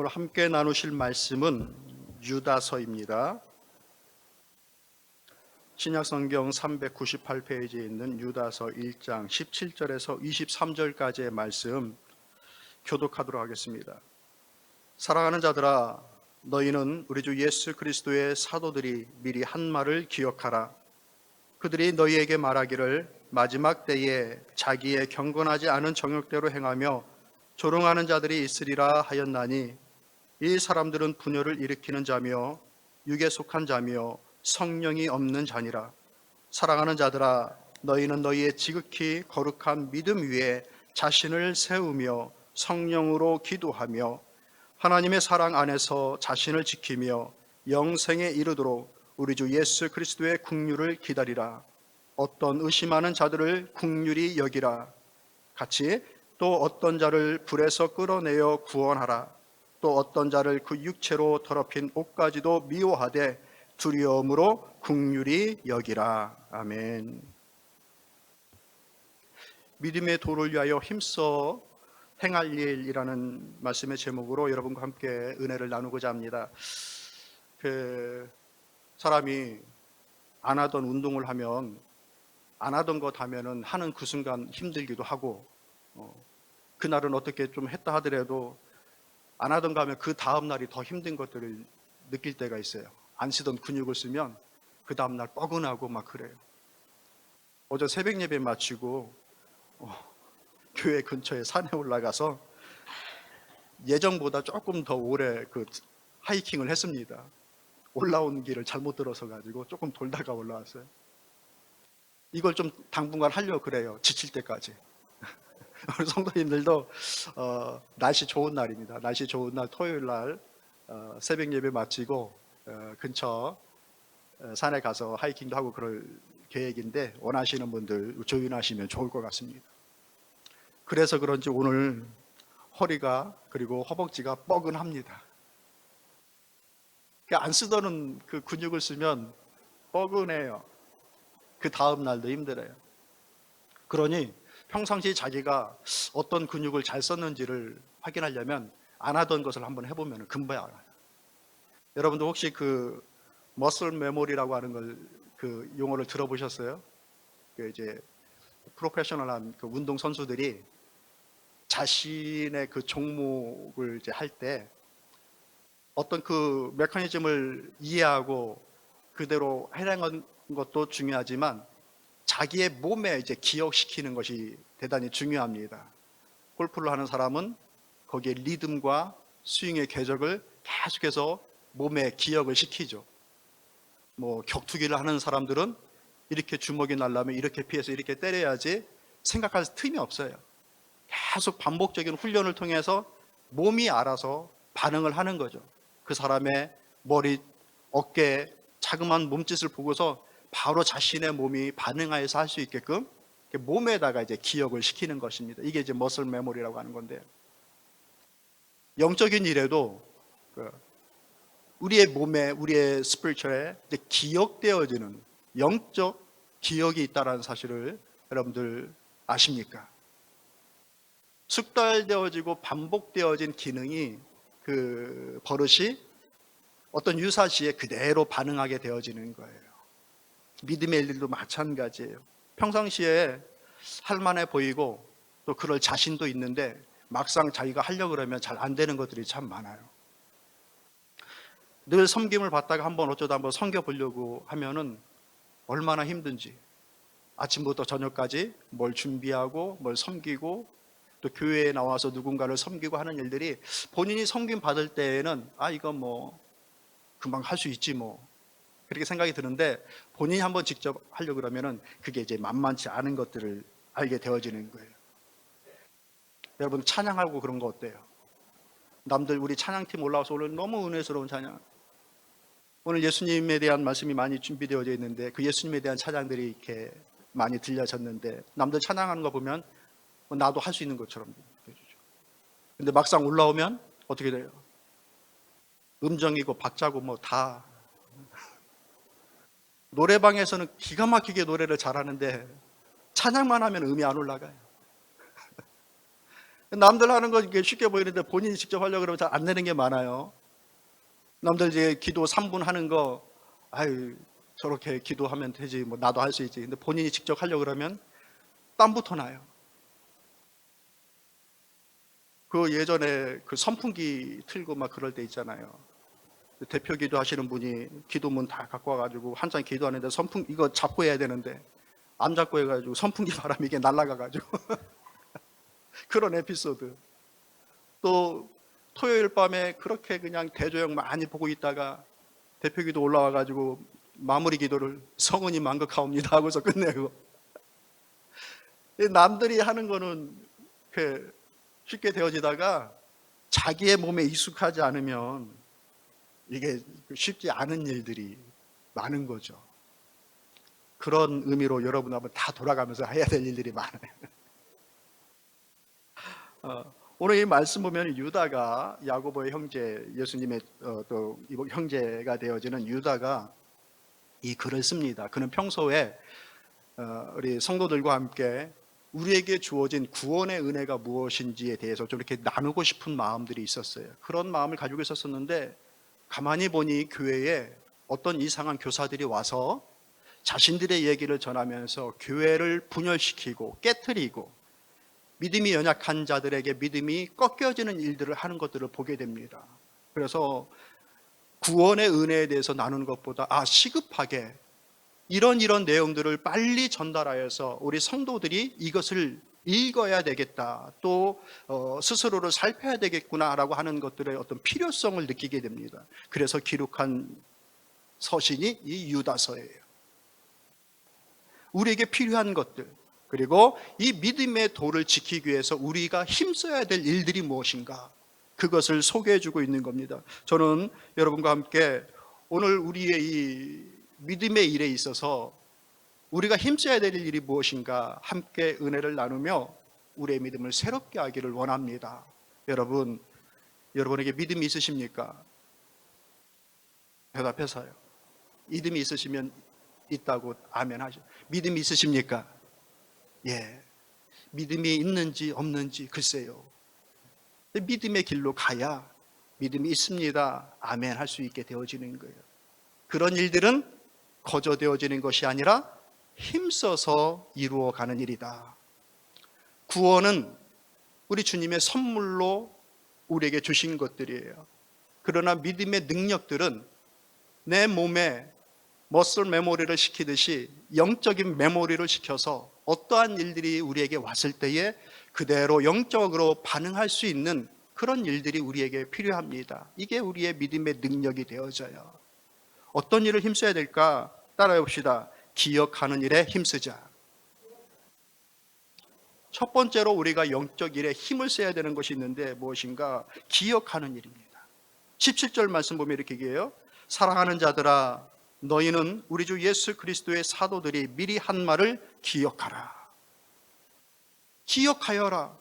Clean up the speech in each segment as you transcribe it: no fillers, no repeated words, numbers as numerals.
오늘 함께 나누실 말씀은 유다서입니다. 신약성경 398페이지에 있는 유다서 1장 17절에서 23절까지의 말씀 교독하도록 하겠습니다. 사랑하는 자들아, 너희는 우리 주 예수 그리스도의 사도들이 미리 한 말을 기억하라. 그들이 너희에게 말하기를 마지막 때에 자기의 경건하지 않은 정욕대로 행하며 조롱하는 자들이 있으리라 하였나니, 이 사람들은 분열을 일으키는 자며 육에 속한 자며 성령이 없는 자니라. 사랑하는 자들아, 너희는 너희의 지극히 거룩한 믿음 위에 자신을 세우며 성령으로 기도하며 하나님의 사랑 안에서 자신을 지키며 영생에 이르도록 우리 주 예수 그리스도의 긍휼을 기다리라. 어떤 의심하는 자들을 긍휼히 여기라. 같이 또 어떤 자를 불에서 끌어내어 구원하라. 또 어떤 자를 그 육체로 더럽힌 옷까지도 미워하되 두려움으로 긍휼히 여기라. 아멘. 믿음의 도를 위하여 힘써 행할 일이라는 말씀의 제목으로 여러분과 함께 은혜를 나누고자 합니다. 사람이 안 하던 운동을 하면, 안 하던 것 하면은 하는 그 순간 힘들기도 하고, 그날은 어떻게 좀 했다 하더라도 안 하던 거 하면 그 다음 날이 더 힘든 것들을 느낄 때가 있어요. 안 쓰던 근육을 쓰면 그 다음 날 뻐근하고 막 그래요. 어제 새벽 예배 마치고 교회 근처에 산에 올라가서 예정보다 조금 더 오래 하이킹을 했습니다. 올라오는 길을 잘못 들어서 가지고 조금 돌다가 올라왔어요. 이걸 좀 당분간 하려고 그래요. 지칠 때까지. 우리 성도님들도 날씨 좋은 날입니다. 날씨 좋은 날 토요일 날 새벽 예배 마치고 근처 산에 가서 하이킹도 하고 그럴 계획인데, 원하시는 분들 조인하시면 좋을 것 같습니다. 그래서 그런지 오늘 허리가 그리고 허벅지가 뻐근합니다. 안 쓰던 그 근육을 쓰면 뻐근해요. 그 다음 날도 힘들어요. 그러니 평상시 자기가 어떤 근육을 잘 썼는지를 확인하려면 안 하던 것을 한번 해보면 금방 알아요. 여러분도 혹시 그 머슬 메모리라고 하는 그 용어를 들어보셨어요? 이제 프로페셔널한 그 운동 선수들이 자신의 그 종목을 이제 할 때 어떤 그 메커니즘을 이해하고 그대로 해내는 것도 중요하지만 자기의 몸에 이제 기억시키는 것이 대단히 중요합니다. 골프를 하는 사람은 거기에 리듬과 스윙의 궤적을 계속해서 몸에 기억을 시키죠. 격투기를 하는 사람들은 이렇게 주먹이 날라면 이렇게 피해서 이렇게 때려야지 생각할 틈이 없어요. 계속 반복적인 훈련을 통해서 몸이 알아서 반응을 하는 거죠. 그 사람의 머리, 어깨, 자그마한 몸짓을 보고서 바로 자신의 몸이 반응하여서 할 수 있게끔 몸에다가 이제 기억을 시키는 것입니다. 이게 이제 머슬 메모리라고 하는 건데, 영적인 일에도 우리의 몸에, 우리의 스피리추얼에 기억되어지는 영적 기억이 있다는 사실을 여러분들 아십니까? 숙달되어지고 반복되어진 기능이, 그 버릇이 어떤 유사시에 그대로 반응하게 되어지는 거예요. 믿음의 일도 마찬가지예요. 평상시에 할만해 보이고 또 그럴 자신도 있는데 막상 자기가 하려고 그러면 잘 안 되는 것들이 참 많아요. 늘 섬김을 받다가 어쩌다 한번 섬겨보려고 하면은 얼마나 힘든지, 아침부터 저녁까지 뭘 준비하고 뭘 섬기고 또 교회에 나와서 누군가를 섬기고 하는 일들이 본인이 섬김 받을 때에는 이거 금방 할 수 있지 그렇게 생각이 드는데, 본인이 한번 직접 하려고 그러면은 그게 이제 만만치 않은 것들을 알게 되어지는 거예요. 여러분, 찬양하고 그런 거 어때요? 남들 우리 찬양팀 올라와서 오늘 너무 은혜스러운 찬양, 오늘 예수님에 대한 말씀이 많이 준비되어 있는데 그 예수님에 대한 찬양들이 이렇게 많이 들려졌는데, 남들 찬양하는 거 보면 나도 할 수 있는 것처럼 느껴지죠. 근데 막상 올라오면 어떻게 돼요? 음정이고 박자고 다. 노래방에서는 기가 막히게 노래를 잘하는데 찬양만 하면 음이 안 올라가요. 남들 하는 거 이게 쉽게 보이는데 본인이 직접 하려고 그러면 잘 안 되는 게 많아요. 남들 이제 기도 3분 하는 거, 아유, 저렇게 기도하면 되지, 뭐 나도 할 수 있지. 근데 본인이 직접 하려고 그러면 땀부터 나요. 그 예전에 그 선풍기 틀고 막 그럴 때 있잖아요. 대표 기도하시는 분이 기도문 다 갖고 와가지고 한참 기도하는데 이거 잡고 해야 되는데 안 잡고 해가지고 선풍기 바람이 이게 날아가가지고 그런 에피소드. 또 토요일 밤에 그렇게 그냥 대조영 많이 보고 있다가 대표 기도 올라와가지고 마무리 기도를 성은이 만극하옵니다 하고서 끝내고, 남들이 하는 거는 쉽게 되어지다가 자기의 몸에 익숙하지 않으면 이게 쉽지 않은 일들이 많은 거죠. 그런 의미로 여러분 한번 다 돌아가면서 해야 될 일들이 많아요. 오늘 이 말씀 보면 유다가 야고보의 형제, 예수님의 또 형제가 되어지는 유다가 이 글을 씁니다. 그는 평소에 우리 성도들과 함께 우리에게 주어진 구원의 은혜가 무엇인지에 대해서 좀 이렇게 나누고 싶은 마음들이 있었어요. 그런 마음을 가지고 있었었는데 가만히 보니 교회에 어떤 이상한 교사들이 와서 자신들의 얘기를 전하면서 교회를 분열시키고 깨트리고 믿음이 연약한 자들에게 믿음이 꺾여지는 일들을 하는 것들을 보게 됩니다. 그래서 구원의 은혜에 대해서 나누는 것보다 시급하게 이런 내용들을 빨리 전달하여서 우리 성도들이 이것을 읽어야 되겠다, 또 스스로를 살펴야 되겠구나라고 하는 것들의 어떤 필요성을 느끼게 됩니다. 그래서 기록한 서신이 이 유다서예요. 우리에게 필요한 것들, 그리고 이 믿음의 도를 지키기 위해서 우리가 힘써야 될 일들이 무엇인가, 그것을 소개해주고 있는 겁니다. 저는 여러분과 함께 오늘 우리의 이 믿음의 일에 있어서 우리가 힘써야 될 일이 무엇인가 함께 은혜를 나누며 우리의 믿음을 새롭게 하기를 원합니다. 여러분에게 믿음이 있으십니까? 대답해서요. 믿음이 있으시면 있다고 아멘 하죠. 믿음이 있으십니까? 예. 믿음이 있는지 없는지 글쎄요. 믿음의 길로 가야 믿음이 있습니다, 아멘 할 수 있게 되어지는 거예요. 그런 일들은 거저되어지는 것이 아니라 힘써서 이루어가는 일이다. 구원은 우리 주님의 선물로 우리에게 주신 것들이에요. 그러나 믿음의 능력들은 내 몸에 머슬 메모리를 시키듯이 영적인 메모리를 시켜서 어떠한 일들이 우리에게 왔을 때에 그대로 영적으로 반응할 수 있는 그런 일들이 우리에게 필요합니다. 이게 우리의 믿음의 능력이 되어져요. 어떤 일을 힘써야 될까? 따라해 봅시다. 기억하는 일에 힘쓰자. 첫 번째로 우리가 영적 일에 힘을 써야 되는 것이 있는데 무엇인가? 기억하는 일입니다. 17절 말씀 보면 이렇게 얘기해요. 사랑하는 자들아, 너희는 우리 주 예수 그리스도의 사도들이 미리 한 말을 기억하라. 기억하여라.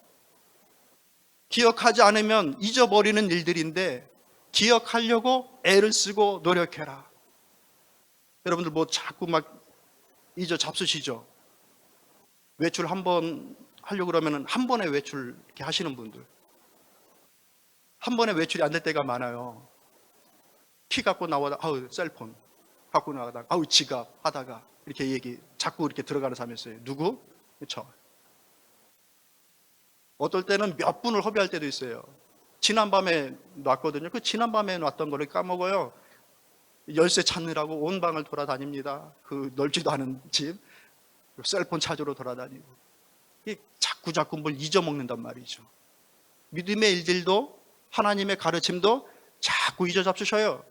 기억하지 않으면 잊어버리는 일들인데 기억하려고 애를 쓰고 노력해라. 여러분들 뭐 자꾸 막 잊어 잡수시죠? 외출 한번 하려고 그러면 한 번에 외출 이렇게 하시는 분들, 한 번에 외출이 안 될 때가 많아요. 키 갖고 나와다 셀폰 갖고 나가다가 지갑 하다가 이렇게 얘기 자꾸 이렇게 들어가는 사람이 있어요. 누구? 저. 어떨 때는 몇 분을 허비할 때도 있어요. 지난밤에 놨거든요. 그 지난밤에 놨던 거를 까먹어요. 열쇠 찾느라고 온 방을 돌아다닙니다. 그 넓지도 않은 집 셀폰 찾으러 돌아다니고, 자꾸 뭘 잊어먹는단 말이죠. 믿음의 일들도 하나님의 가르침도 자꾸 잊어잡수셔요.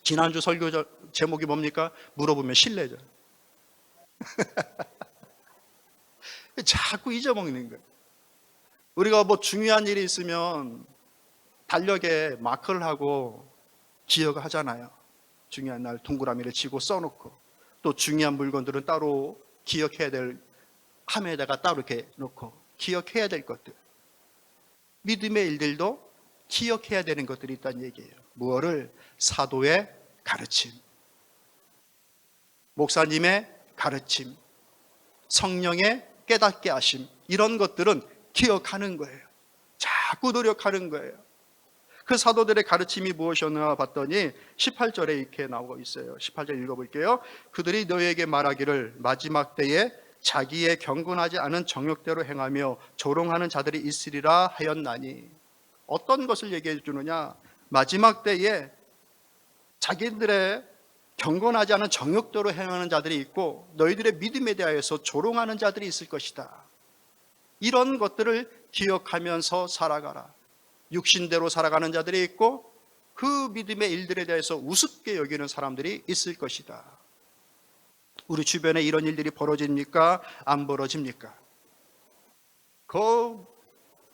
지난주 설교 제목이 뭡니까? 물어보면 실례죠. 자꾸 잊어먹는 거예요. 우리가 뭐 중요한 일이 있으면 달력에 마크를 하고 기억을 하잖아요. 중요한 날 동그라미를 치고 써놓고, 또 중요한 물건들은 따로 기억해야 될 함에다가 따로 이렇게 놓고 기억해야 될 것들. 믿음의 일들도 기억해야 되는 것들이 있다는 얘기예요. 무엇을? 사도의 가르침, 목사님의 가르침, 성령의 깨닫게 하심, 이런 것들은 기억하는 거예요. 자꾸 노력하는 거예요. 그 사도들의 가르침이 무엇이었나 봤더니 18절에 이렇게 나오고 있어요. 18절 읽어볼게요. 그들이 너희에게 말하기를 마지막 때에 자기의 경건하지 않은 정욕대로 행하며 조롱하는 자들이 있으리라 하였나니. 어떤 것을 얘기해 주느냐? 마지막 때에 자기들의 경건하지 않은 정욕대로 행하는 자들이 있고 너희들의 믿음에 대하여서 조롱하는 자들이 있을 것이다. 이런 것들을 기억하면서 살아가라. 육신대로 살아가는 자들이 있고 그 믿음의 일들에 대해서 우습게 여기는 사람들이 있을 것이다. 우리 주변에 이런 일들이 벌어집니까? 안 벌어집니까? 그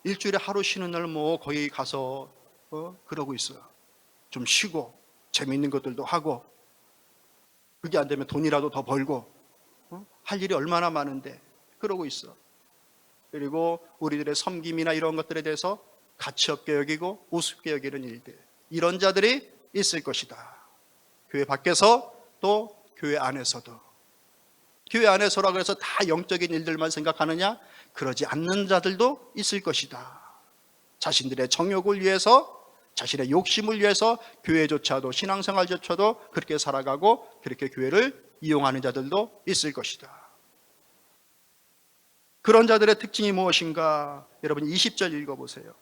일주일에 하루 쉬는 날 뭐 거기 가서 그러고 있어요. 좀 쉬고 재미있는 것들도 하고 그게 안 되면 돈이라도 더 벌고 할 일이 얼마나 많은데 그러고 있어. 그리고 우리들의 섬김이나 이런 것들에 대해서 가치 없게 여기고 우습게 여기는 일들, 이런 자들이 있을 것이다. 교회 밖에서 또 교회 안에서도. 교회 안에서라고 해서 다 영적인 일들만 생각하느냐? 그러지 않는 자들도 있을 것이다. 자신들의 정욕을 위해서, 자신의 욕심을 위해서 교회조차도, 신앙생활조차도 그렇게 살아가고 그렇게 교회를 이용하는 자들도 있을 것이다. 그런 자들의 특징이 무엇인가? 여러분 20절 읽어보세요.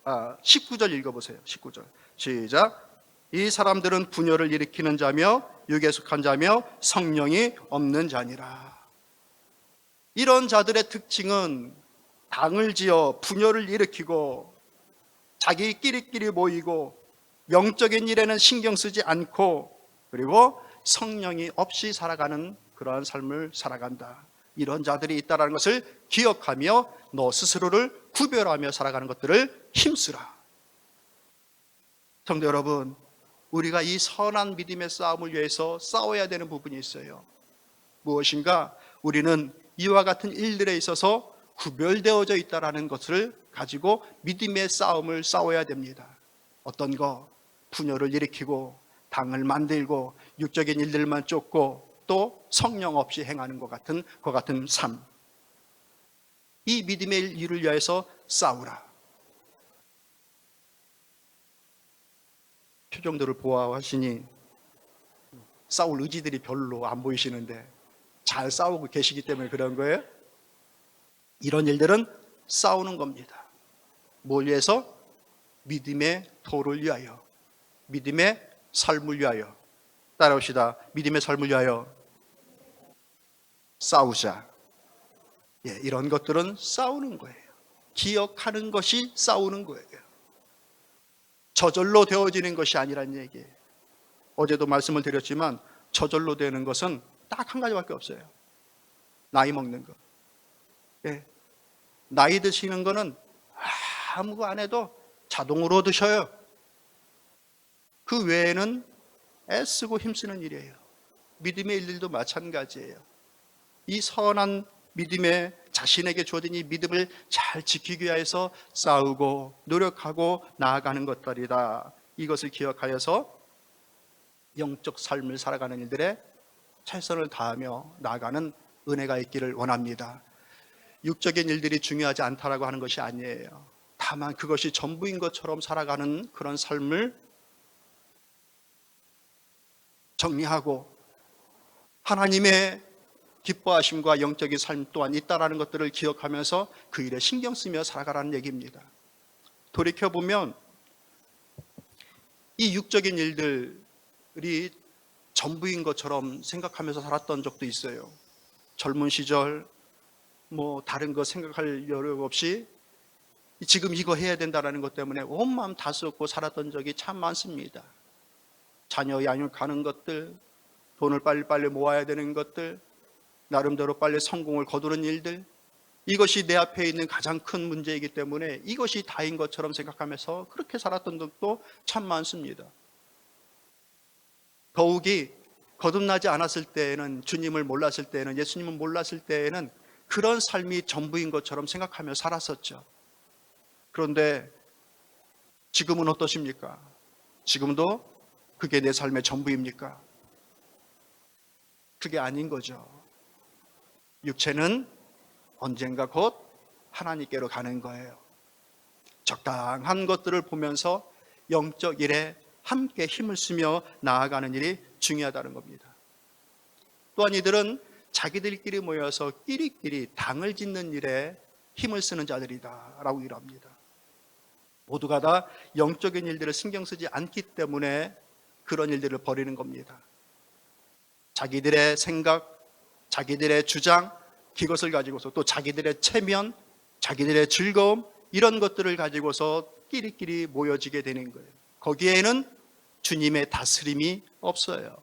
19절 읽어보세요. 19절 시작. 이 사람들은 분열을 일으키는 자며 육에 속한 자며 성령이 없는 자니라. 이런 자들의 특징은 당을 지어 분열을 일으키고 자기끼리끼리 모이고 영적인 일에는 신경 쓰지 않고 그리고 성령이 없이 살아가는 그러한 삶을 살아간다. 이런 자들이 있다는 것을 기억하며 너 스스로를 구별하며 살아가는 것들을 힘쓰라. 성도 여러분, 우리가 이 선한 믿음의 싸움을 위해서 싸워야 되는 부분이 있어요. 무엇인가? 우리는 이와 같은 일들에 있어서 구별되어져 있다는 것을 가지고 믿음의 싸움을 싸워야 됩니다. 어떤 거? 분열을 일으키고 당을 만들고 육적인 일들만 쫓고 또 성령 없이 행하는 것 같은 삶. 이 믿음의 일을 위해서 싸우라. 표정들을 보아하시니 싸울 의지들이 별로 안 보이시는데 잘 싸우고 계시기 때문에 그런 거예요? 이런 일들은 싸우는 겁니다. 뭘 위해서? 믿음의 도를 위하여, 믿음의 삶을 위하여. 따라옵시다. 믿음의 삶을 위하여 싸우자. 이런 것들은 싸우는 거예요. 기억하는 것이 싸우는 거예요. 저절로 되어지는 것이 아니란 얘기예요. 어제도 말씀을 드렸지만 저절로 되는 것은 딱 한 가지밖에 없어요. 나이 먹는 거. 나이 드시는 거는 아무거 안 해도 자동으로 드셔요. 그 외에는 애쓰고 힘쓰는 일이에요. 믿음의 일들도 마찬가지예요. 이 선한 믿음에 자신에게 주어진 이 믿음을 잘 지키기 위해서 싸우고 노력하고 나아가는 것들이다. 이것을 기억하여서 영적 삶을 살아가는 일들에 최선을 다하며 나아가는 은혜가 있기를 원합니다. 육적인 일들이 중요하지 않다라고 하는 것이 아니에요. 다만 그것이 전부인 것처럼 살아가는 그런 삶을 정리하고 하나님의 기뻐하심과 영적인 삶 또한 있다라는 것들을 기억하면서 그 일에 신경 쓰며 살아가라는 얘기입니다. 돌이켜보면 이 육적인 일들이 전부인 것처럼 생각하면서 살았던 적도 있어요. 젊은 시절 뭐 다른 거 생각할 여력 없이 지금 이거 해야 된다는 것 때문에 온 마음 다 쏟고 살았던 적이 참 많습니다. 자녀 양육하는 것들, 돈을 빨리빨리 모아야 되는 것들, 나름대로 빨리 성공을 거두는 일들, 이것이 내 앞에 있는 가장 큰 문제이기 때문에 이것이 다인 것처럼 생각하면서 그렇게 살았던 적도 참 많습니다. 더욱이 거듭나지 않았을 때에는, 주님을 몰랐을 때에는, 예수님을 몰랐을 때에는 그런 삶이 전부인 것처럼 생각하며 살았었죠. 그런데 지금은 어떠십니까? 지금도 그게 내 삶의 전부입니까? 그게 아닌 거죠. 육체는 언젠가 곧 하나님께로 가는 거예요. 적당한 것들을 보면서 영적 일에 함께 힘을 쓰며 나아가는 일이 중요하다는 겁니다. 또한 이들은 자기들끼리 모여서 끼리끼리 당을 짓는 일에 힘을 쓰는 자들이다 라고 일합니다. 모두가 다 영적인 일들을 신경 쓰지 않기 때문에 그런 일들을 벌이는 겁니다. 자기들의 생각, 자기들의 주장, 그것을 가지고서 또 자기들의 체면, 자기들의 즐거움, 이런 것들을 가지고서 끼리끼리 모여지게 되는 거예요. 거기에는 주님의 다스림이 없어요.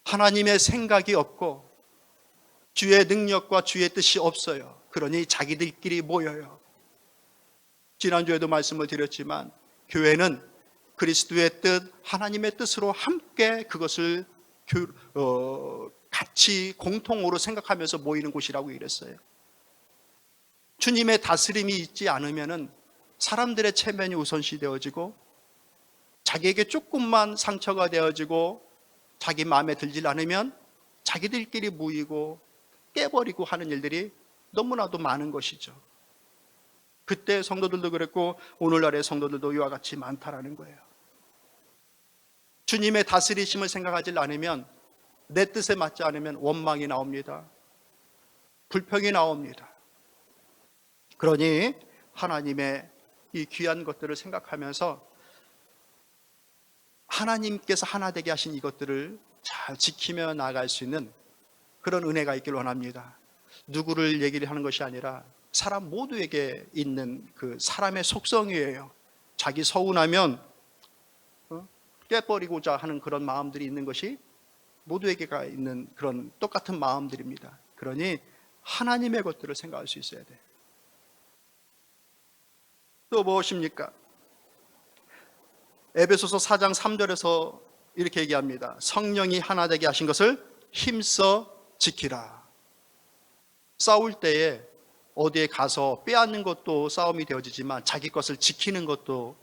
하나님의 생각이 없고 주의 능력과 주의 뜻이 없어요. 그러니 자기들끼리 모여요. 지난주에도 말씀을 드렸지만 교회는 그리스도의 뜻, 하나님의 뜻으로 함께 그것을 같이 공통으로 생각하면서 모이는 곳이라고 이랬어요. 주님의 다스림이 있지 않으면 사람들의 체면이 우선시 되어지고 자기에게 조금만 상처가 되어지고 자기 마음에 들지 않으면 자기들끼리 모이고 깨버리고 하는 일들이 너무나도 많은 것이죠. 그때 성도들도 그랬고 오늘날의 성도들도 이와 같이 많다라는 거예요. 주님의 다스리심을 생각하지 않으면, 내 뜻에 맞지 않으면 원망이 나옵니다. 불평이 나옵니다. 그러니 하나님의 이 귀한 것들을 생각하면서 하나님께서 하나 되게 하신 이것들을 잘 지키며 나아갈 수 있는 그런 은혜가 있기를 원합니다. 누구를 얘기를 하는 것이 아니라 사람 모두에게 있는 그 사람의 속성이에요. 자기 서운하면 깨버리고자 하는 그런 마음들이 있는 것이 모두에게가 있는 그런 똑같은 마음들입니다. 그러니 하나님의 것들을 생각할 수 있어야 돼. 또 무엇입니까? 에베소서 4장 3절에서 이렇게 얘기합니다. 성령이 하나 되게 하신 것을 힘써 지키라. 싸울 때에 어디에 가서 빼앗는 것도 싸움이 되어지지만 자기 것을 지키는 것도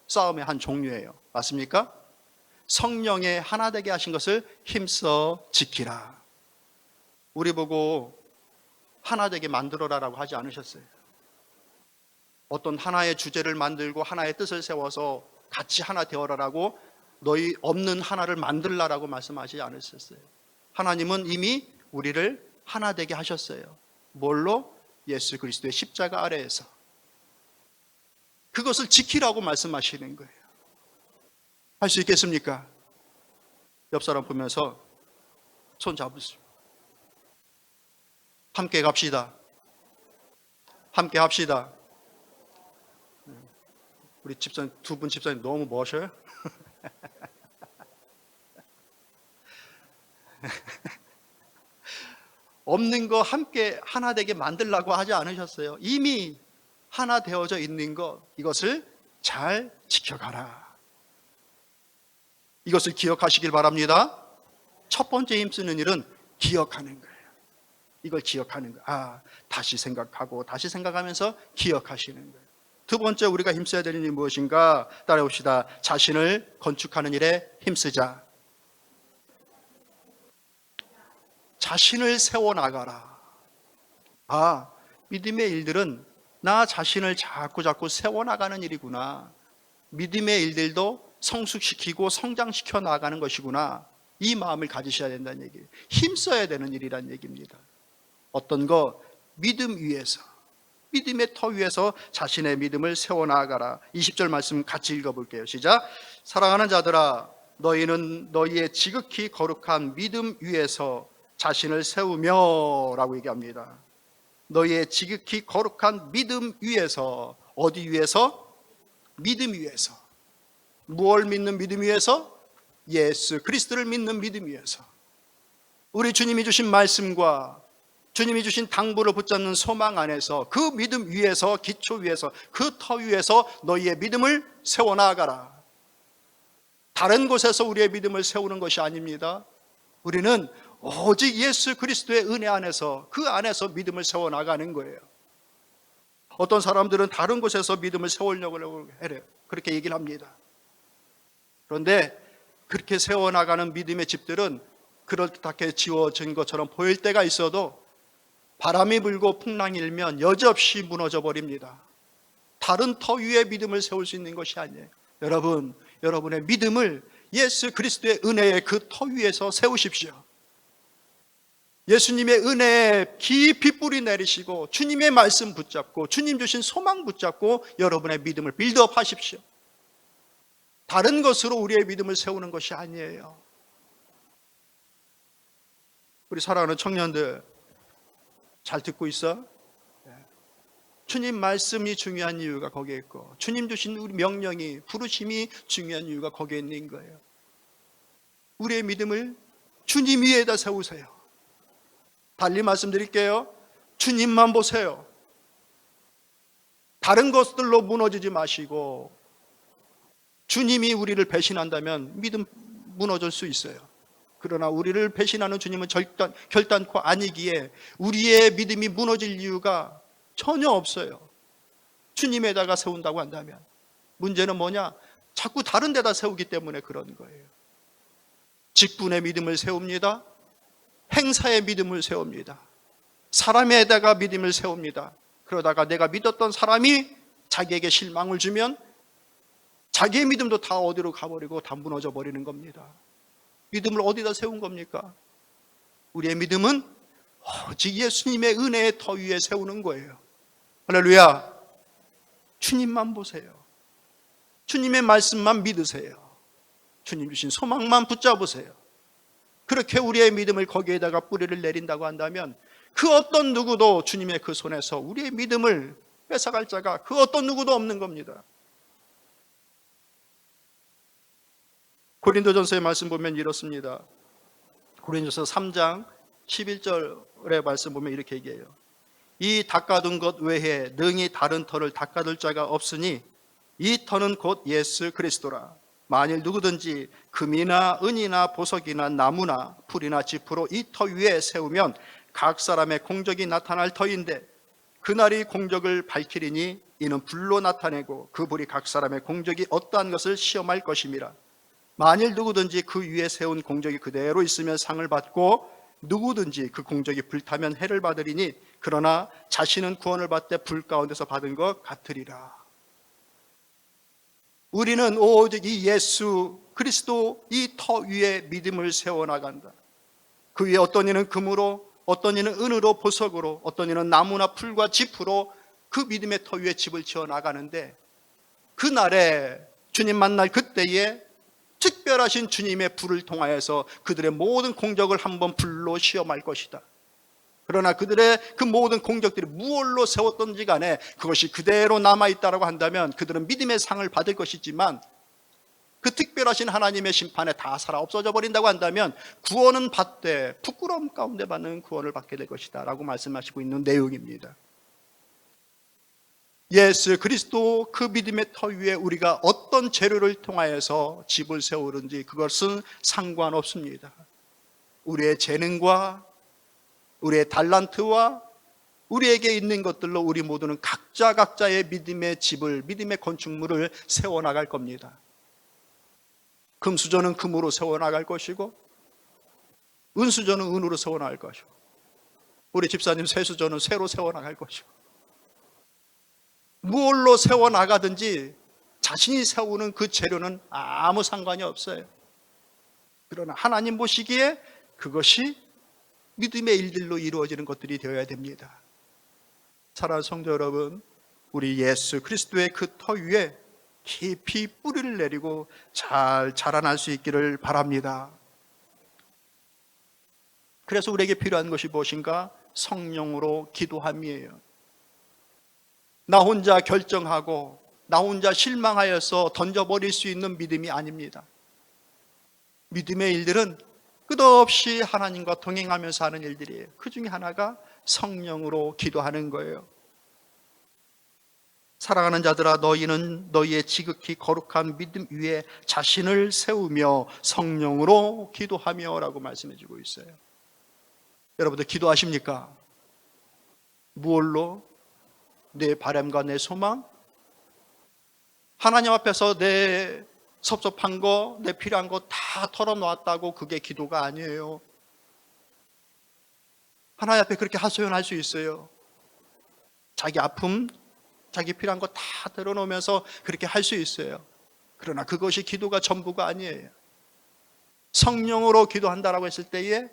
싸움의 한 종류예요. 맞습니까? 성령의 하나 되게 하신 것을 힘써 지키라. 우리 보고 하나 되게 만들어라라고 하지 않으셨어요. 어떤 하나의 주제를 만들고 하나의 뜻을 세워서 같이 하나 되어라라고 너희 없는 하나를 만들라라고 말씀하시지 않으셨어요. 하나님은 이미 우리를 하나 되게 하셨어요. 뭘로? 예수 그리스도의 십자가 아래에서. 그것을 지키라고 말씀하시는 거예요. 할 수 있겠습니까? 옆 사람 보면서 손 잡으시오. 함께 갑시다. 함께 합시다. 우리 집사님, 두 분 집사님 너무 멋져요? 없는 거 함께 하나 되게 만들라고 하지 않으셨어요. 이미 하나 되어져 있는 것, 이것을 잘 지켜가라. 이것을 기억하시길 바랍니다. 첫 번째 힘쓰는 일은 기억하는 거예요. 이걸 기억하는 거예요. 다시 생각하고 다시 생각하면서 기억하시는 거예요. 두 번째 우리가 힘써야 되는 일이 무엇인가? 따라해봅시다. 자신을 건축하는 일에 힘쓰자. 자신을 세워나가라. 믿음의 일들은 나 자신을 자꾸 세워나가는 일이구나. 믿음의 일들도 성숙시키고 성장시켜 나가는 것이구나. 이 마음을 가지셔야 된다는 얘기예요. 힘써야 되는 일이라는 얘기입니다. 어떤 거? 믿음 위에서, 믿음의 터 위에서 자신의 믿음을 세워나가라. 20절 말씀 같이 읽어볼게요. 시작. 사랑하는 자들아, 너희는 너희의 지극히 거룩한 믿음 위에서 자신을 세우며 라고 얘기합니다. 너희의 지극히 거룩한 믿음 위에서. 어디 위에서? 믿음 위에서. 무엇을 믿는 믿음 위에서? 예수 그리스도를 믿는 믿음 위에서. 우리 주님이 주신 말씀과 주님이 주신 당부를 붙잡는 소망 안에서 그 믿음 위에서, 기초 위에서, 그 터 위에서 너희의 믿음을 세워나가라. 다른 곳에서 우리의 믿음을 세우는 것이 아닙니다. 우리는 오직 예수 그리스도의 은혜 안에서, 그 안에서 믿음을 세워나가는 거예요. 어떤 사람들은 다른 곳에서 믿음을 세우려고 해요. 그렇게 얘기를 합니다. 그런데 그렇게 세워나가는 믿음의 집들은 그렇게 지어진 것처럼 보일 때가 있어도 바람이 불고 풍랑이 일면 여지없이 무너져 버립니다. 다른 터 위에 믿음을 세울 수 있는 것이 아니에요. 여러분, 여러분의 믿음을 예수 그리스도의 은혜의 그 터 위에서 세우십시오. 예수님의 은혜에 깊이 뿌리 내리시고 주님의 말씀 붙잡고 주님 주신 소망 붙잡고 여러분의 믿음을 빌드업 하십시오. 다른 것으로 우리의 믿음을 세우는 것이 아니에요. 우리 사랑하는 청년들 잘 듣고 있어? 주님 말씀이 중요한 이유가 거기에 있고 주님 주신 우리 명령이 부르심이 중요한 이유가 거기에 있는 거예요. 우리의 믿음을 주님 위에다 세우세요. 달리 말씀드릴게요. 주님만 보세요. 다른 것들로 무너지지 마시고 주님이 우리를 배신한다면 믿음 무너질 수 있어요. 그러나 우리를 배신하는 주님은 결단코 아니기에 우리의 믿음이 무너질 이유가 전혀 없어요. 주님에다가 세운다고 한다면. 문제는 뭐냐? 자꾸 다른 데다 세우기 때문에 그런 거예요. 직분의 믿음을 세웁니다. 행사의 믿음을 세웁니다. 사람에다가 믿음을 세웁니다. 그러다가 내가 믿었던 사람이 자기에게 실망을 주면 자기의 믿음도 다 어디로 가버리고 다 무너져 버리는 겁니다. 믿음을 어디다 세운 겁니까? 우리의 믿음은 오직 예수님의 은혜의 터 위에 세우는 거예요. 할렐루야. 주님만 보세요. 주님의 말씀만 믿으세요. 주님 주신 소망만 붙잡으세요. 그렇게 우리의 믿음을 거기에다가 뿌리를 내린다고 한다면 그 어떤 누구도 주님의 그 손에서 우리의 믿음을 뺏어갈 자가 그 어떤 누구도 없는 겁니다. 고린도전서의 말씀 보면 이렇습니다. 고린도서 3장 11절의 말씀 보면 이렇게 얘기해요. 이 닦아둔 것 외에 능히 다른 터를 닦아둘 자가 없으니 이 터는 곧 예수 그리스도라. 만일 누구든지 금이나 은이나 보석이나 나무나 풀이나 짚으로 이 터 위에 세우면 각 사람의 공적이 나타날 터인데 그날이 공적을 밝히리니 이는 불로 나타내고 그 불이 각 사람의 공적이 어떠한 것을 시험할 것임이라. 만일 누구든지 그 위에 세운 공적이 그대로 있으면 상을 받고 누구든지 그 공적이 불타면 해를 받으리니 그러나 자신은 구원을 받되 불 가운데서 받은 것 같으리라. 우리는 오직 이 예수 그리스도 이 터 위에 믿음을 세워나간다. 그 위에 어떤 이는 금으로, 어떤 이는 은으로, 보석으로, 어떤 이는 나무나 풀과 짚으로 그 믿음의 터 위에 집을 지어나가는데 그날에 주님 만날 그때에 특별하신 주님의 불을 통하여서 그들의 모든 공적을 한번 불로 시험할 것이다. 그러나 그들의 그 모든 공적들이 무엇로 세웠던지 간에 그것이 그대로 남아있다고 한다면 그들은 믿음의 상을 받을 것이지만 그 특별하신 하나님의 심판에 다 살아 없어져 버린다고 한다면 구원은 받되 부끄러움 가운데 받는 구원을 받게 될 것이다 라고 말씀하시고 있는 내용입니다. 예수 그리스도 그 믿음의 터 위에 우리가 어떤 재료를 통하여서 집을 세우는지 그것은 상관없습니다. 우리의 재능과 우리의 달란트와 우리에게 있는 것들로 우리 모두는 각자의 믿음의 집을, 믿음의 건축물을 세워나갈 겁니다. 금수저는 금으로 세워나갈 것이고 은수저는 은으로 세워나갈 것이고 우리 집사님 쇠수저는 쇠로 세워나갈 것이고 무엇로 세워나가든지 자신이 세우는 그 재료는 아무 상관이 없어요. 그러나 하나님 보시기에 그것이 믿음의 일들로 이루어지는 것들이 되어야 됩니다. 사랑하는 성도 여러분, 우리 예수 그리스도의 그 터 위에 깊이 뿌리를 내리고 잘 자라날 수 있기를 바랍니다. 그래서 우리에게 필요한 것이 무엇인가? 성령으로 기도함이에요. 나 혼자 결정하고 나 혼자 실망하여서 던져버릴 수 있는 믿음이 아닙니다. 믿음의 일들은 끝없이 하나님과 동행하면서 하는 일들이에요. 그 중에 하나가 성령으로 기도하는 거예요. 사랑하는 자들아, 너희는 너희의 지극히 거룩한 믿음 위에 자신을 세우며 성령으로 기도하며 라고 말씀해 주고 있어요. 여러분들 기도하십니까? 무엇로? 내 바람과 내 소망? 하나님 앞에서 내 섭섭한 거, 내 필요한 거 다 털어놓았다고 그게 기도가 아니에요. 하나님 앞에 그렇게 하소연할 수 있어요. 자기 아픔, 자기 필요한 거 다 드러놓으면서 그렇게 할 수 있어요. 그러나 그것이 기도가 전부가 아니에요. 성령으로 기도한다라고 했을 때에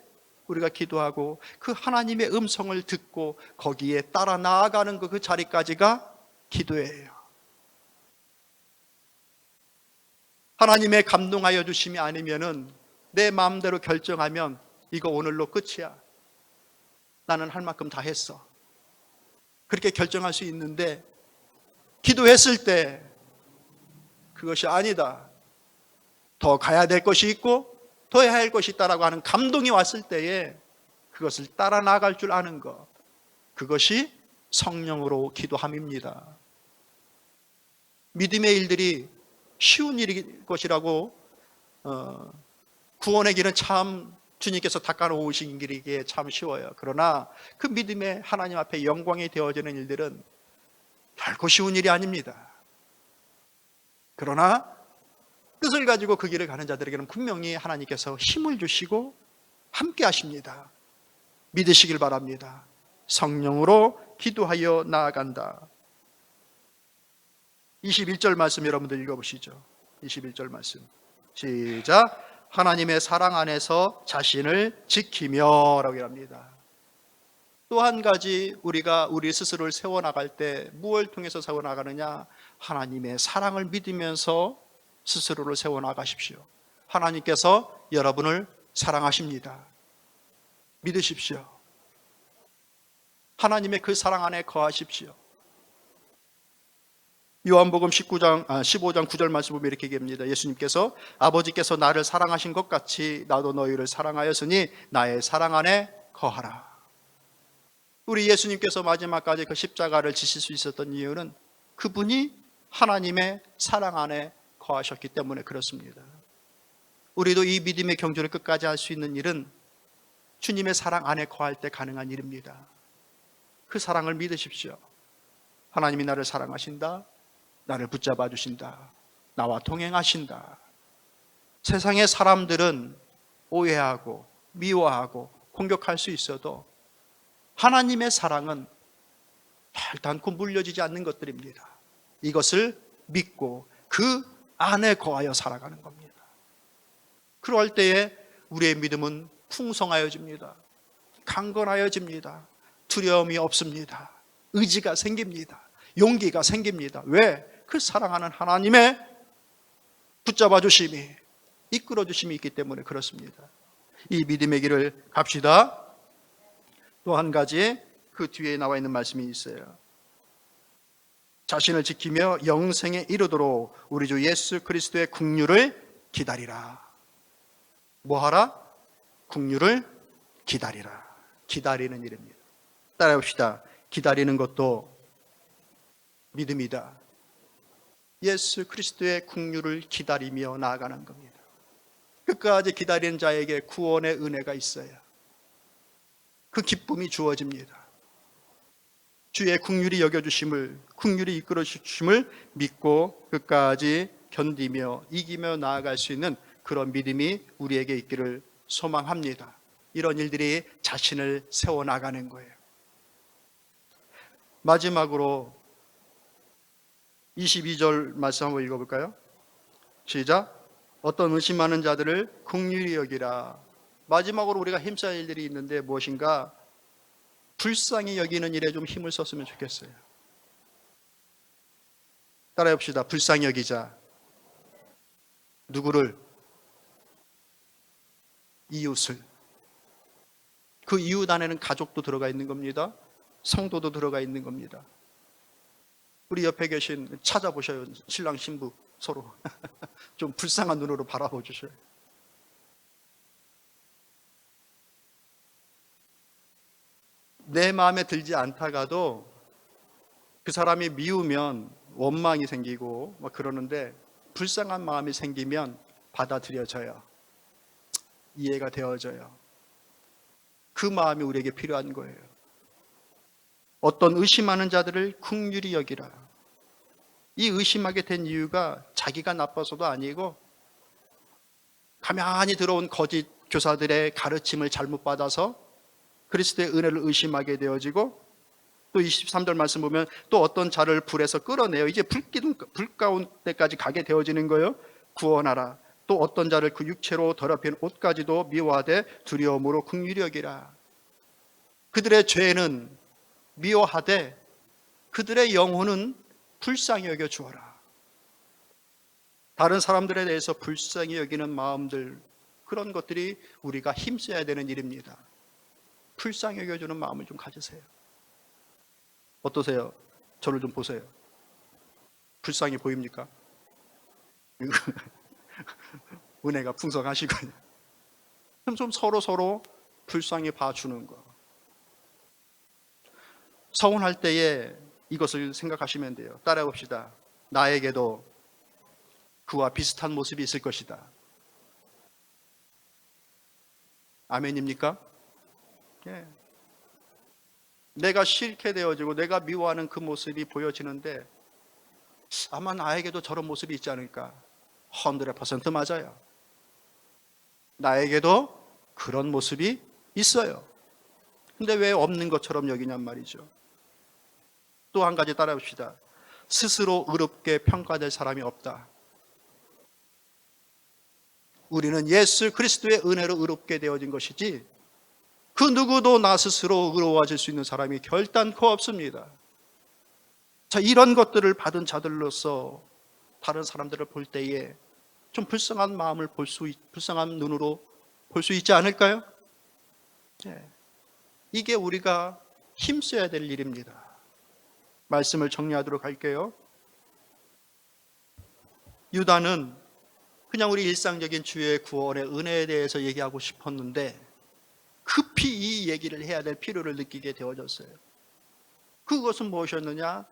우리가 기도하고 그 하나님의 음성을 듣고 거기에 따라 나아가는 그 자리까지가 기도예요. 하나님의 감동하여 주심이 아니면은 내 마음대로 결정하면 이거 오늘로 끝이야. 나는 할 만큼 다 했어. 그렇게 결정할 수 있는데 기도했을 때 그것이 아니다. 더 가야 될 것이 있고 더 해야 할 것이 있다라고 하는 감동이 왔을 때에 그것을 따라 나갈 줄 아는 것. 그것이 성령으로 기도함입니다. 믿음의 일들이 쉬운 일일 것이라고 구원의 길은 참 주님께서 닦아놓으신 길이기에 참 쉬워요. 그러나 그 믿음의 하나님 앞에 영광이 되어지는 일들은 결코 쉬운 일이 아닙니다. 그러나 뜻을 가지고 그 길을 가는 자들에게는 분명히 하나님께서 힘을 주시고 함께 하십니다. 믿으시길 바랍니다. 성령으로 기도하여 나아간다. 21절 말씀 여러분들 읽어보시죠. 21절 말씀 시작. 하나님의 사랑 안에서 자신을 지키며 라고 합니다. 또 한 가지 우리가 우리 스스로를 세워나갈 때 무엇을 통해서 세워나가느냐? 하나님의 사랑을 믿으면서 스스로를 세워나가십시오. 하나님께서 여러분을 사랑하십니다. 믿으십시오. 하나님의 그 사랑 안에 거하십시오. 요한복음 15장 9절 말씀 보면 이렇게 얘기합니다. 예수님께서 아버지께서 나를 사랑하신 것 같이 나도 너희를 사랑하였으니 나의 사랑 안에 거하라. 우리 예수님께서 마지막까지 그 십자가를 지실 수 있었던 이유는 그분이 하나님의 사랑 안에 거하셨기 때문에 그렇습니다. 우리도 이 믿음의 경주를 끝까지 할 수 있는 일은 주님의 사랑 안에 거할 때 가능한 일입니다. 그 사랑을 믿으십시오. 하나님이 나를 사랑하신다. 나를 붙잡아 주신다. 나와 동행하신다. 세상의 사람들은 오해하고 미워하고 공격할 수 있어도 하나님의 사랑은 결단코 물려지지 않는 것들입니다. 이것을 믿고 그 안에 거하여 살아가는 겁니다. 그럴 때에 우리의 믿음은 풍성하여집니다. 강건하여집니다. 두려움이 없습니다. 의지가 생깁니다. 용기가 생깁니다. 왜? 그 사랑하는 하나님의 붙잡아 주심이, 이끌어 주심이 있기 때문에 그렇습니다. 이 믿음의 길을 갑시다. 또 한 가지 그 뒤에 나와 있는 말씀이 있어요. 자신을 지키며 영생에 이르도록 우리 주 예수 그리스도의 긍휼을 기다리라. 뭐하라? 긍휼을 기다리라. 기다리는 일입니다. 따라해봅시다. 기다리는 것도 믿음이다. 예수 그리스도의 긍휼을 기다리며 나아가는 겁니다. 끝까지 기다리는 자에게 구원의 은혜가 있어요. 그 기쁨이 주어집니다. 주의 긍휼이 여겨주심을, 긍휼이 이끌어 주심을 믿고 끝까지 견디며 이기며 나아갈 수 있는 그런 믿음이 우리에게 있기를 소망합니다. 이런 일들이 자신을 세워나가는 거예요. 마지막으로 22절 말씀 한번 읽어볼까요? 시작. 어떤 의심하는 자들을 긍휼히 여기라. 마지막으로 우리가 힘써야 할 일들이 있는데 무엇인가? 불쌍히 여기는 일에 좀 힘을 썼으면 좋겠어요. 따라해 봅시다. 불쌍히 여기자. 누구를? 이웃을. 그 이웃 안에는 가족도 들어가 있는 겁니다. 성도도 들어가 있는 겁니다. 우리 옆에 계신 찾아보셔요. 신랑 신부 서로 좀 불쌍한 눈으로 바라봐 주셔요. 내 마음에 들지 않다가도 그 사람이 미우면 원망이 생기고 막 그러는데 불쌍한 마음이 생기면 받아들여져요. 이해가 되어져요. 그 마음이 우리에게 필요한 거예요. 어떤 의심하는 자들을 긍휼히 여기라. 이 의심하게 된 이유가 자기가 나빠서도 아니고 가만히 들어온 거짓 교사들의 가르침을 잘못 받아서 그리스도의 은혜를 의심하게 되어지고, 또 23절 말씀 보면 또 어떤 자를 불에서 끌어내어 이제 불 가운데까지 가게 되어지는 거예요. 구원하라. 또 어떤 자를 그 육체로 더럽힌 옷까지도 미워하되 두려움으로 긍휼히 여기라. 그들의 죄는 미워하되 그들의 영혼은 불쌍히 여겨 주어라. 다른 사람들에 대해서 불쌍히 여기는 마음들, 그런 것들이 우리가 힘써야 되는 일입니다. 불쌍히 여겨주는 마음을 좀 가지세요. 어떠세요? 저를 좀 보세요. 불쌍히 보입니까? 은혜가 풍성하시군요. 좀 서로 불쌍히 봐주는 거. 서운할 때에 이것을 생각하시면 돼요. 따라해 봅시다. 나에게도 그와 비슷한 모습이 있을 것이다. 아멘입니까? 예. 내가 싫게 되어지고 내가 미워하는 그 모습이 보여지는데 아마 나에게도 저런 모습이 있지 않을까? 100% 맞아요. 나에게도 그런 모습이 있어요. 근데 왜 없는 것처럼 여기냔 말이죠. 또 한 가지 따라합시다. 스스로 의롭게 평가될 사람이 없다. 우리는 예수 그리스도의 은혜로 의롭게 되어진 것이지 그 누구도 나 스스로 의로워질 수 있는 사람이 결단코 없습니다. 자, 이런 것들을 받은 자들로서 다른 사람들을 볼 때에 좀 불쌍한 마음을 불쌍한 눈으로 볼 수 있지 않을까요? 네. 이게 우리가 힘써야 될 일입니다. 말씀을 정리하도록 할게요. 유다는 그냥 우리 일상적인 주의 구원의 은혜에 대해서 얘기하고 싶었는데 급히 이 얘기를 해야 될 필요를 느끼게 되어졌어요. 그것은 무엇이었느냐?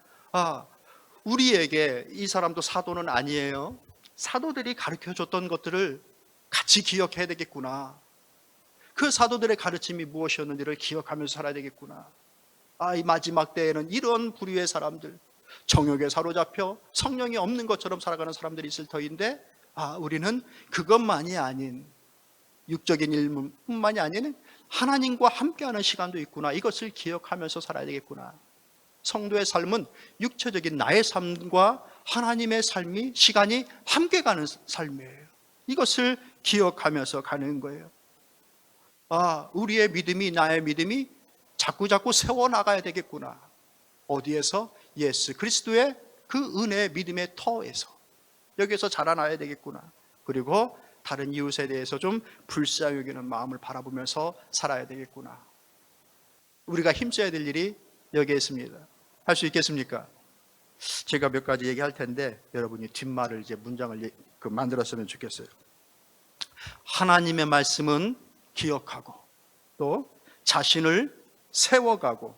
우리에게 이 사람도 사도는 아니에요. 사도들이 가르쳐줬던 것들을 같이 기억해야 되겠구나. 그 사도들의 가르침이 무엇이었는지를 기억하면서 살아야 되겠구나. 이 마지막 때에는 이런 부류의 사람들, 정욕에 사로잡혀 성령이 없는 것처럼 살아가는 사람들이 있을 터인데 우리는 그것만이 아닌 육적인 일뿐만이 아닌 하나님과 함께하는 시간도 있구나. 이것을 기억하면서 살아야 되겠구나. 성도의 삶은 육체적인 나의 삶과 하나님의 삶이 시간이 함께 가는 삶이에요. 이것을 기억하면서 가는 거예요. 우리의 믿음이 나의 믿음이 자꾸자꾸 세워나가야 되겠구나. 어디에서? 예수 그리스도의 그 은혜의 믿음의 터에서 여기서 자라나야 되겠구나. 그리고 다른 이웃에 대해서 좀 불쌍히 여기는 마음을 바라보면서 살아야 되겠구나. 우리가 힘써야 될 일이 여기에 있습니다. 할 수 있겠습니까? 제가 몇 가지 얘기할 텐데 여러분이 뒷말을 이제 문장을 만들었으면 좋겠어요. 하나님의 말씀은 기억하고 또 자신을 세워가고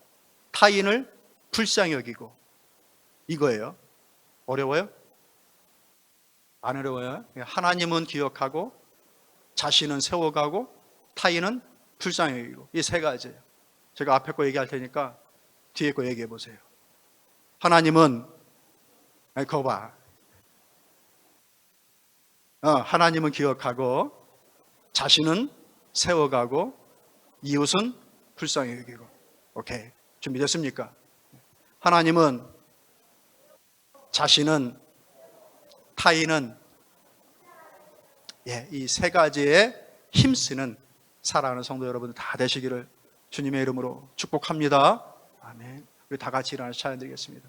타인을 불쌍히 여기고, 이거예요. 어려워요? 안 어려워요? 하나님은 기억하고 자신은 세워가고 타인은 불쌍히 여기고, 이 세 가지예요. 제가 앞에 거 얘기할 테니까 뒤에 거 얘기해 보세요. 하나님은 그거 봐. 하나님은 기억하고 자신은 세워가고 이웃은 불쌍히 여기고. 오케이. 준비됐습니까? 하나님은, 자신은, 타인은, 이 세 가지에 힘쓰는 사랑하는 성도 여러분 다 되시기를 주님의 이름으로 축복합니다. 아멘. 우리 다 같이 일어나서 찬양 드리겠습니다.